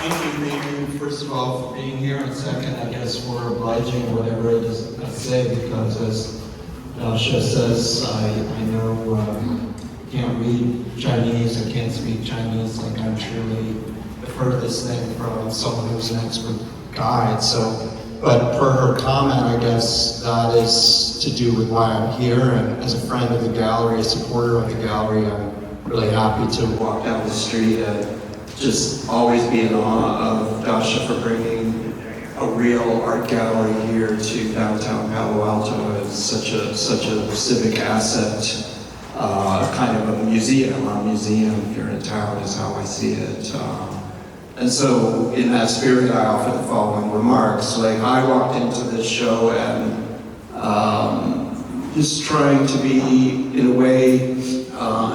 Thank you, first of all, for being here, and second, I guess, for obliging whatever it is I say, because as Dasha says, I know I can't read Chinese, I can't speak Chinese, like I'm truly the furthest thing from someone who's an expert guide. So, but per her comment, I guess that is to do with why I'm here, and as a friend of the gallery, a supporter of the gallery, I'm really happy to walk down the street and just always be in awe of Dasha for bringing a real art gallery here to downtown Palo Alto. It's such a civic asset, kind of a museum here in town is how I see it. And so in that spirit, I offer the following remarks. Like, I walked into this show and just trying to be, in a way,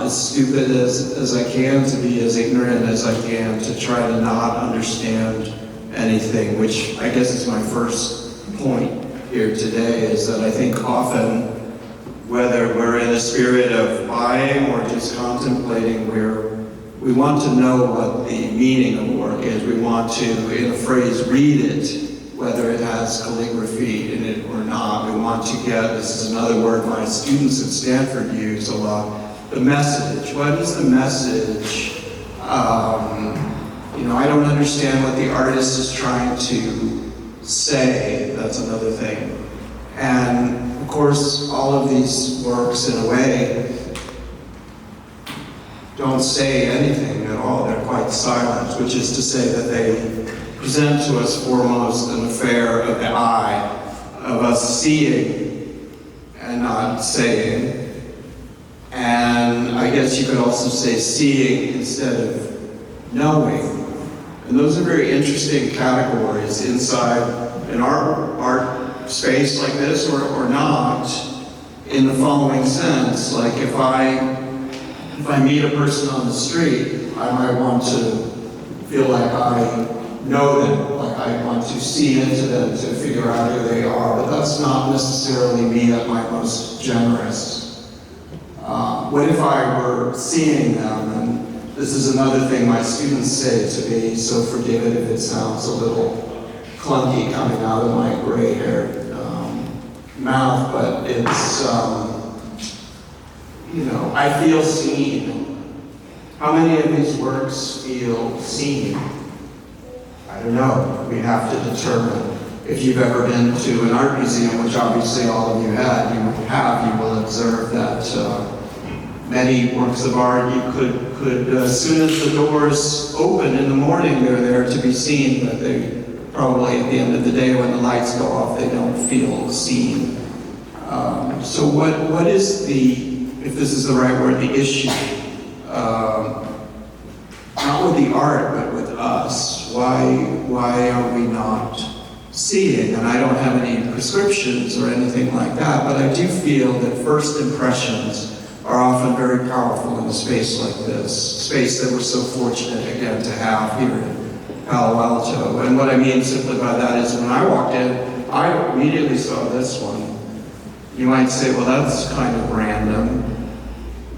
as stupid as I can, to be as ignorant as I can, to try to not understand anything, which I guess is my first point here today, is that I think often, whether we're in a spirit of buying or just contemplating, we want to know what the meaning of work is. We want to, in a phrase, read it, whether it has calligraphy in it or not. We want to get, this is another word my students at Stanford use a lot, the message. What is the message? I don't understand what the artist is trying to say. That's another thing. And of course, all of these works, in a way, don't say anything at all. They're quite silent, which is to say that they present to us foremost an affair of the eye, of us seeing and not saying. And I guess you could also say seeing instead of knowing. And those are very interesting categories inside an art space like this, or not, in the following sense. Like, if I meet a person on the street, I might want to feel like I know them, like I want to see into them to figure out who they are, but that's not necessarily me at my most generous. What if I were seeing them? And this is another thing my students say to me, so forgive it if it sounds a little clunky coming out of my gray-haired mouth, but it's, I feel seen. How many of these works feel seen? I don't know. We have to determine. If you've ever been to an art museum, which obviously all of you you will observe that many works of art you could as soon as the doors open in the morning, they're there to be seen, but they probably at the end of the day when the lights go off, they don't feel seen. So what is the, if this is the right word, the issue? Not with the art, but with us. Why are we not seeing? And I don't have any prescriptions or anything like that, but I do feel that first impressions are often very powerful in a space like this, space that we're so fortunate, again, to have here in Palo Alto. And what I mean simply by that is when I walked in, I immediately saw this one. You might say, well, that's kind of random.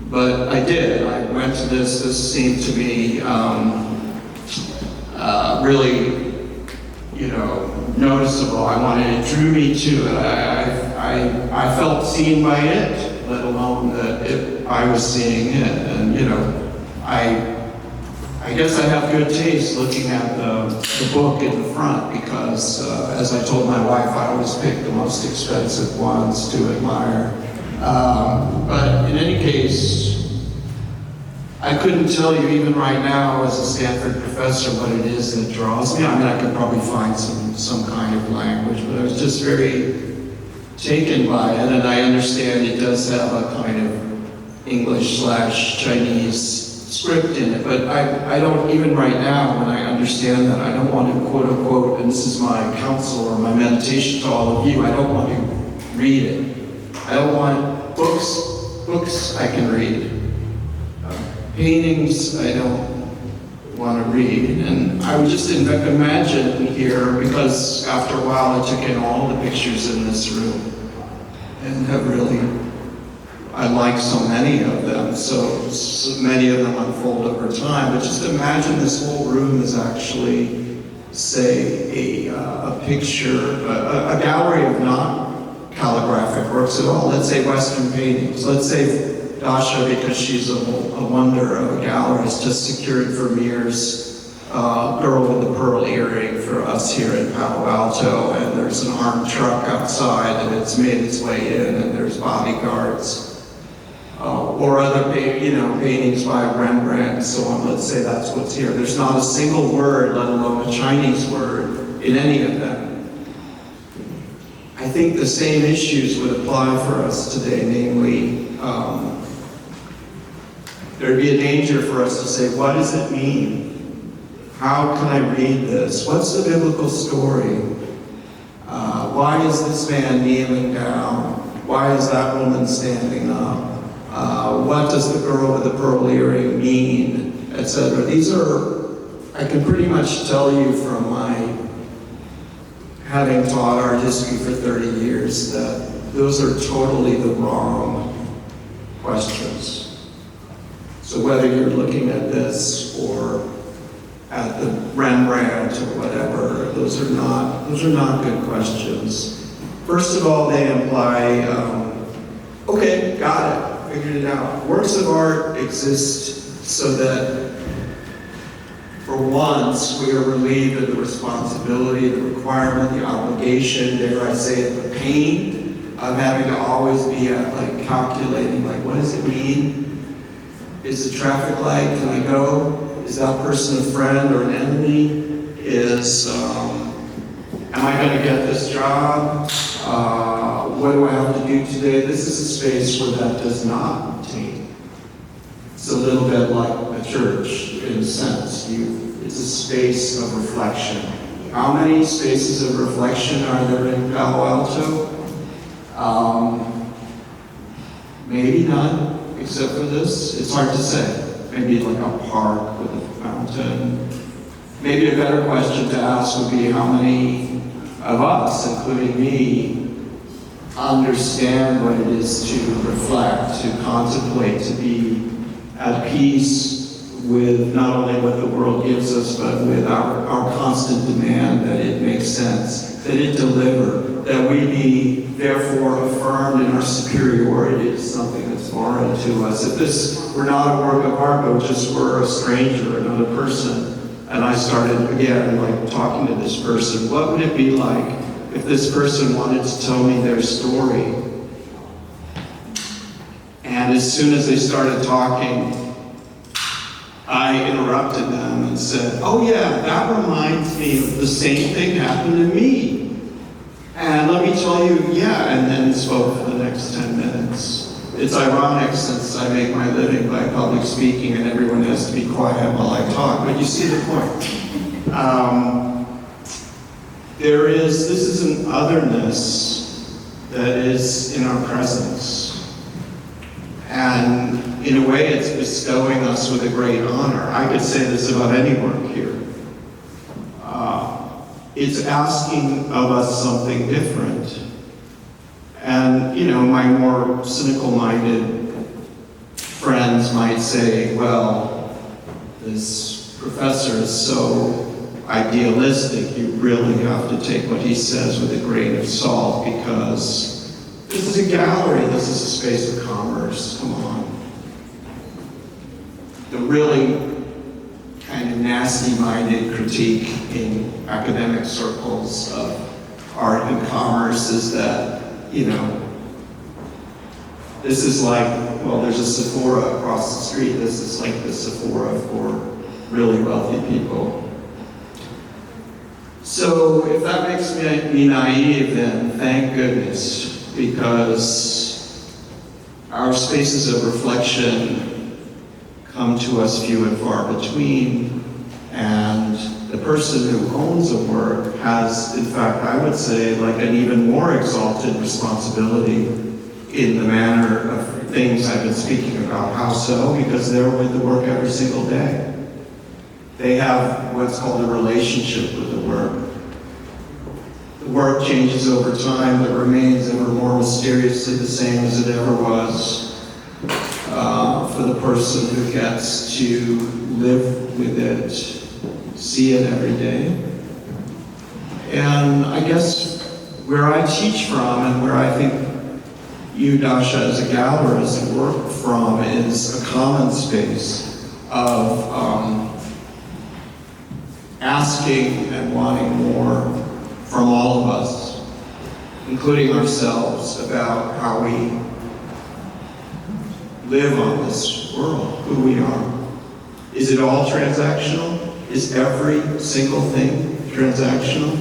But I did. I went to this. This seemed to be really, noticeable. It drew me to it. I felt seen by it, let alone that I was seeing it. And I guess I have good taste looking at the book in the front because, as I told my wife, I always pick the most expensive ones to admire. But in any case, I couldn't tell you even right now as a Stanford professor what it is that draws me. I could probably find some kind of language, but I was just very taken by it, and I understand it does have a kind of English/Chinese script in it, but I don't, even right now, when I understand that, I don't want to quote unquote, and this is my counsel or my meditation to all of you, I don't want to read it. I don't want books I can read. Paintings I don't want to read. And I would just imagine here, because after a while I took in all the pictures in this room and have really I like so many of them, so many of them unfold over time. But just imagine this whole room is actually, say, a picture, a gallery of not calligraphic works at all. Let's say Western paintings. Let's say Dasha, because she's a wonder of a gallery, has just secured Vermeer's Girl with the Pearl Earring for us here in Palo Alto, and there's an armed truck outside and it's made its way in, and there's bodyguards. Or other paintings by Rembrandt and so on. Let's say that's what's here. There's not a single word, let alone a Chinese word, in any of them. I think the same issues would apply for us today, namely, there'd be a danger for us to say, what does it mean? How can I read this? What's the biblical story? Why is this man kneeling down? Why is that woman standing up? What does the girl with the pearl earring mean, etc. These are, I can pretty much tell you from my having taught art history for 30 years that those are totally the wrong questions. So whether you're looking at this or at the Rembrandt or whatever, those are not good questions. First of all, they imply, okay, got it. Figured it out. Works of art exist so that, for once, we are relieved of the responsibility, the requirement, the obligation, dare I say it, the pain of having to always be calculating, what does it mean? Is the traffic light, can I go? Is that person a friend or an enemy? Am I going to get this job? What do I have to do today? This is a space where that does not obtain. It's a little bit like a church, in a sense. It's a space of reflection. How many spaces of reflection are there in Palo Alto? Maybe none, except for this. It's hard to say. Maybe like a park with a fountain. Maybe a better question to ask would be how many of us, including me, understand what it is to reflect, to contemplate, to be at peace with not only what the world gives us, but with our constant demand that it makes sense, that it deliver, that we be therefore affirmed in our superiority to something that's foreign to us. If this were not a work of art, but just were a stranger, another person, and I started again talking to this person, what would it be like if this person wanted to tell me their story? And as soon as they started talking, I interrupted them and said, oh yeah, that reminds me of the same thing happened to me. And let me tell you, yeah, and then spoke for the next 10 minutes. It's ironic since I make my living by public speaking and everyone has to be quiet while I talk, but you see the point. This is an otherness that is in our presence. And in a way, it's bestowing us with a great honor. I could say this about any work here. It's asking of us something different. And, my more cynical-minded friends might say, well, this professor is so idealistic, you really have to take what he says with a grain of salt because this is a gallery, this is a space of commerce, come on. The really kind of nasty-minded critique in academic circles of art and commerce is that, this is there's a Sephora across the street, this is like the Sephora for really wealthy people. So if that makes me naive, then thank goodness, because our spaces of reflection come to us few and far between, and the person who owns a work has, in fact, I would say, an even more exalted responsibility in the manner of things I've been speaking about. How so? Because they're with the work every single day. They have what's called a relationship with the work. The work changes over time, but remains ever more mysteriously the same as it ever was. for the person who gets to live with it, see it every day. And I guess where I teach from and where I think you, Dasha, as a gallerist, work from is a common space of asking and wanting more from all of us, including ourselves, about how we live on this world, who we are. Is it all transactional? Is every single thing transactional?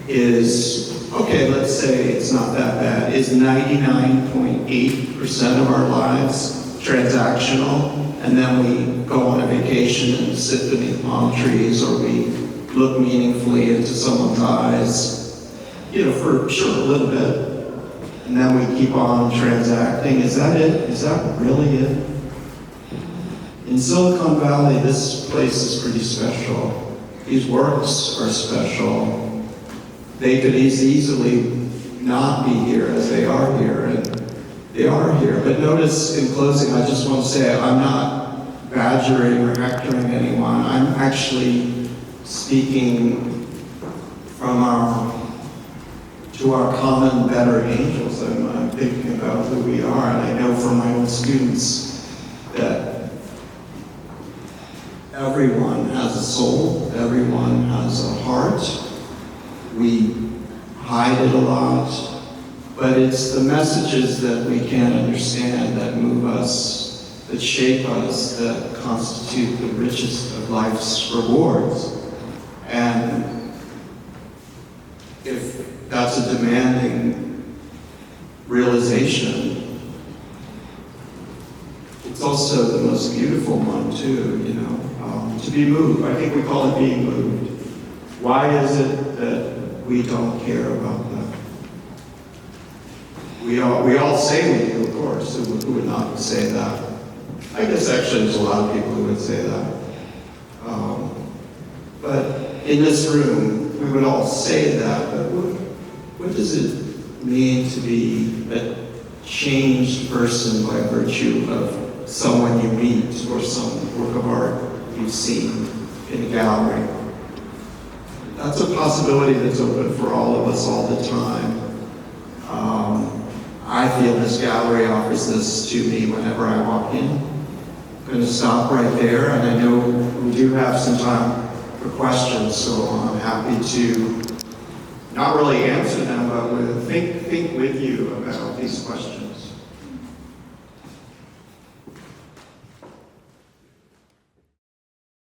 Okay, let's say it's not that bad. Is 99.8% of our lives transactional? And then we go on a vacation and sit beneath palm trees, or we look meaningfully into someone's eyes, for sure a little bit. And then we keep on transacting. Is that it? Is that really it? In Silicon Valley, this place is pretty special. These works are special. They could easily not be here as they are here, and they are here. But notice, in closing, I just want to say I'm not badgering or hectoring anyone. I'm actually speaking to our common better angels. I'm thinking about who we are, and I know from my own students that everyone has a soul, everyone has a heart. We hide it a lot, but it's the messages that we can't understand that move us, that shape us, that constitute the richest of life's rewards. And if that's a demanding realization, it's also the most beautiful one too, to be moved. I think we call it being moved. Why is it that we don't care about that? We all say we do, of course. Who would not say that? I guess actually there's a lot of people who would say that. But in this room, we would all say that, but what does it mean to be a changed person by virtue of someone you meet or some work of art you've seen in a gallery? That's a possibility that's open for all of us all the time. I feel this gallery offers this to me whenever I walk in. I'm going to stop right there, and I know we do have some time for questions, so I'm happy to not really answer them, but think with you about these questions.